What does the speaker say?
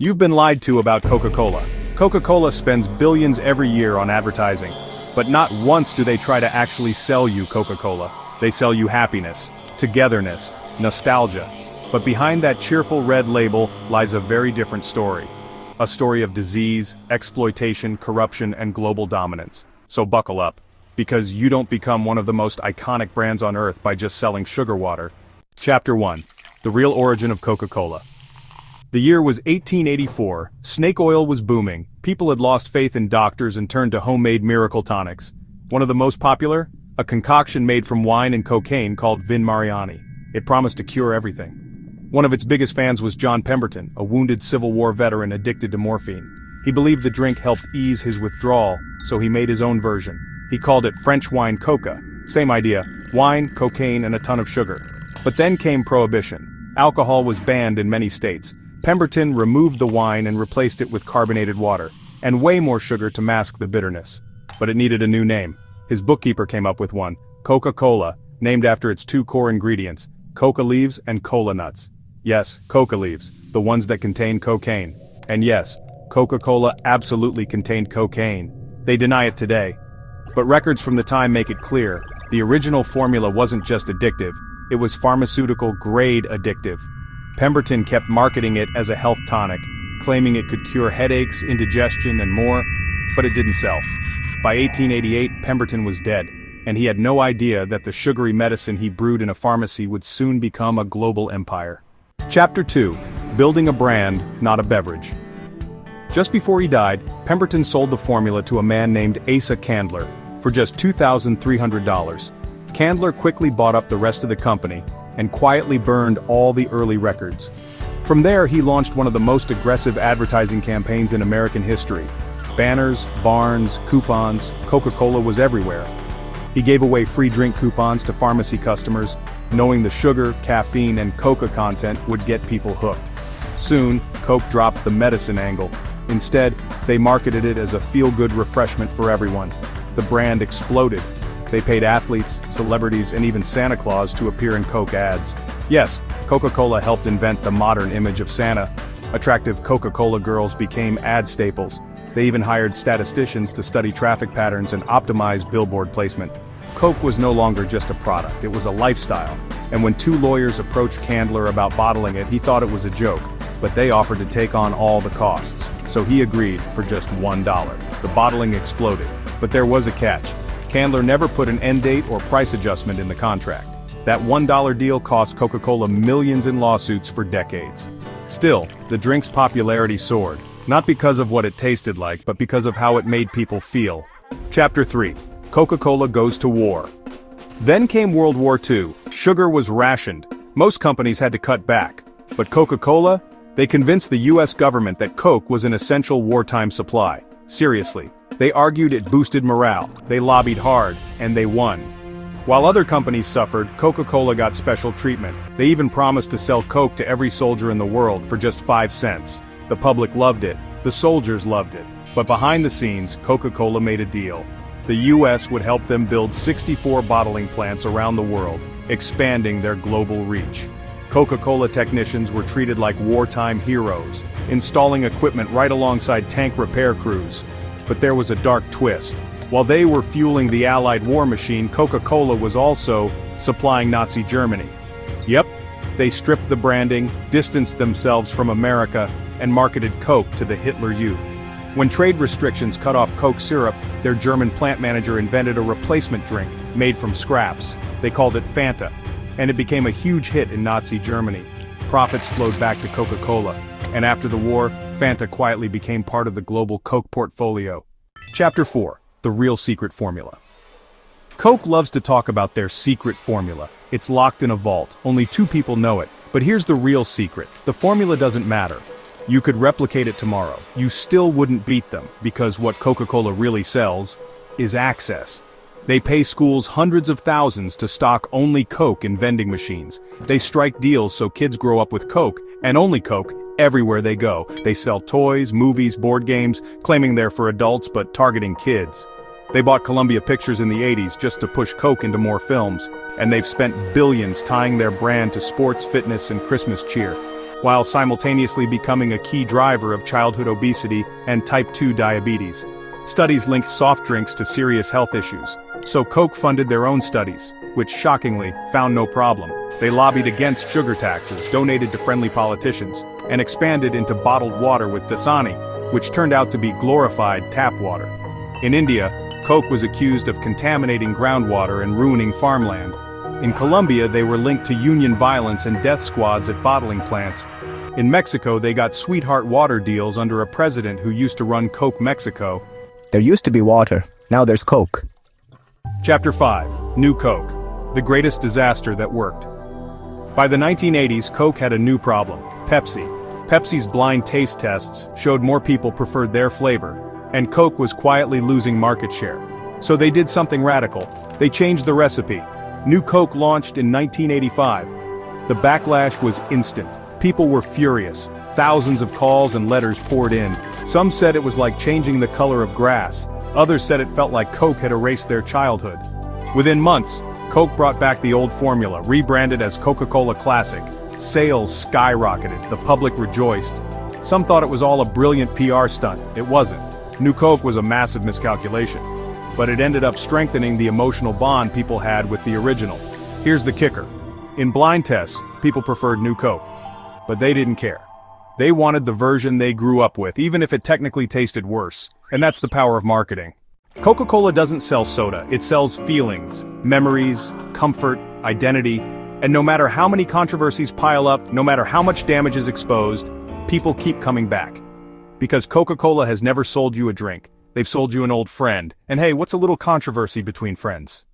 You've been lied to about Coca-Cola. Coca-Cola spends billions every year on advertising. But not once do they try to actually sell you Coca-Cola. They sell you happiness, togetherness, nostalgia. But behind that cheerful red label lies a very different story. A story of disease, exploitation, corruption, and global dominance. So buckle up, because you don't become one of the most iconic brands on earth by just selling sugar water. Chapter 1. The real origin of Coca-Cola. The year was 1884, snake oil was booming, people had lost faith in doctors and turned to homemade miracle tonics. One of the most popular? A concoction made from wine and cocaine called Vin Mariani. It promised to cure everything. One of its biggest fans was John Pemberton, a wounded Civil War veteran addicted to morphine. He believed the drink helped ease his withdrawal, so he made his own version. He called it French wine coca. Same idea, wine, cocaine, and a ton of sugar. But then came Prohibition. Alcohol was banned in many states. Pemberton removed the wine and replaced it with carbonated water, and way more sugar to mask the bitterness. But it needed a new name. His bookkeeper came up with one, Coca-Cola, named after its two core ingredients, coca leaves and cola nuts. Yes, coca leaves, the ones that contain cocaine. And yes, Coca-Cola absolutely contained cocaine. They deny it today. But records from the time make it clear, the original formula wasn't just addictive, it was pharmaceutical-grade addictive. Pemberton kept marketing it as a health tonic, claiming it could cure headaches, indigestion, and more, but it didn't sell. By 1888, Pemberton was dead, and he had no idea that the sugary medicine he brewed in a pharmacy would soon become a global empire. Chapter 2. Building a brand, not a beverage. Just before he died, Pemberton sold the formula to a man named Asa Candler for just $2,300. Candler quickly bought up the rest of the company, and quietly burned all the early records. From there, he launched one of the most aggressive advertising campaigns in American history. Banners, barns, coupons, Coca-Cola was everywhere. He gave away free drink coupons to pharmacy customers, knowing the sugar, caffeine, and coca content would get people hooked. Soon, Coke dropped the medicine angle. Instead, they marketed it as a feel-good refreshment for everyone. The brand exploded. They paid athletes, celebrities, and even Santa Claus to appear in Coke ads. Yes, Coca-Cola helped invent the modern image of Santa. Attractive Coca-Cola girls became ad staples. They even hired statisticians to study traffic patterns and optimize billboard placement. Coke was no longer just a product, it was a lifestyle. And when two lawyers approached Candler about bottling it, he thought it was a joke. But they offered to take on all the costs. So he agreed for just $1. The bottling exploded. But there was a catch. Candler never put an end date or price adjustment in the contract. That $1 deal cost Coca-Cola millions in lawsuits for decades. Still, the drink's popularity soared, not because of what it tasted like, but because of how it made people feel. Chapter 3. Coca-Cola goes to war. Then came World War II. Sugar was rationed. Most companies had to cut back. But Coca-Cola? They convinced the US government that Coke was an essential wartime supply. Seriously. They argued it boosted morale, they lobbied hard, and they won. While other companies suffered, Coca-Cola got special treatment. They even promised to sell Coke to every soldier in the world for just 5 cents. The public loved it, the soldiers loved it. But behind the scenes, Coca-Cola made a deal. The US would help them build 64 bottling plants around the world, expanding their global reach. Coca-Cola technicians were treated like wartime heroes, installing equipment right alongside tank repair crews. But there was a dark twist. While they were fueling the Allied war machine, Coca-Cola was also supplying Nazi Germany. Yep, they stripped the branding, distanced themselves from America, and marketed Coke to the Hitler Youth. When trade restrictions cut off Coke syrup, their German plant manager invented a replacement drink made from scraps. They called it Fanta, and it became a huge hit in Nazi Germany. Profits flowed back to Coca-Cola, and after the war, Fanta quietly became part of the global Coke portfolio. Chapter 4. The real secret formula. Coke loves to talk about their secret formula. It's locked in a vault, only 2 people know it. But here's the real secret. The formula doesn't matter. You could replicate it tomorrow. You still wouldn't beat them, because what Coca-Cola really sells is access. They pay schools hundreds of thousands to stock only Coke in vending machines. They strike deals so kids grow up with Coke, and only Coke, everywhere they go. They sell toys, movies, board games, claiming they're for adults but targeting kids. They bought Columbia Pictures in the 80s just to push Coke into more films, and they've spent billions tying their brand to sports, fitness, and Christmas cheer. while simultaneously becoming a key driver of childhood obesity and type 2 diabetes. Studies linked soft drinks to serious health issues, so Coke funded their own studies, which shockingly found no problem. They lobbied against sugar taxes, donated to friendly politicians, and expanded into bottled water with Dasani, which turned out to be glorified tap water. In India, Coke was accused of contaminating groundwater and ruining farmland. In Colombia, they were linked to union violence and death squads at bottling plants. In Mexico, they got sweetheart water deals under a president who used to run Coke Mexico. There used to be water, now there's Coke. Chapter 5. New Coke. The greatest disaster that worked. By the 1980s, Coke had a new problem: Pepsi. Pepsi's blind taste tests showed more people preferred their flavor, and Coke was quietly losing market share. So they did something radical. They changed the recipe. New Coke launched in 1985. The backlash was instant. People were furious. Thousands of calls and letters poured in. Some said it was like changing the color of grass. Others said it felt like Coke had erased their childhood. Within months, Coke brought back the old formula, rebranded as Coca-Cola Classic. Sales skyrocketed, the public rejoiced. Some thought it was all a brilliant PR stunt. It wasn't. New Coke was a massive miscalculation. But it ended up strengthening the emotional bond people had with the original. Here's the kicker. In blind tests, people preferred New Coke. But they didn't care. They wanted the version they grew up with, even if it technically tasted worse. And that's the power of marketing. Coca-Cola doesn't sell soda, it sells feelings, memories, comfort, identity. And no matter how many controversies pile up, no matter how much damage is exposed, people keep coming back. Because Coca-Cola has never sold you a drink. They've sold you an old friend. And hey, what's a little controversy between friends?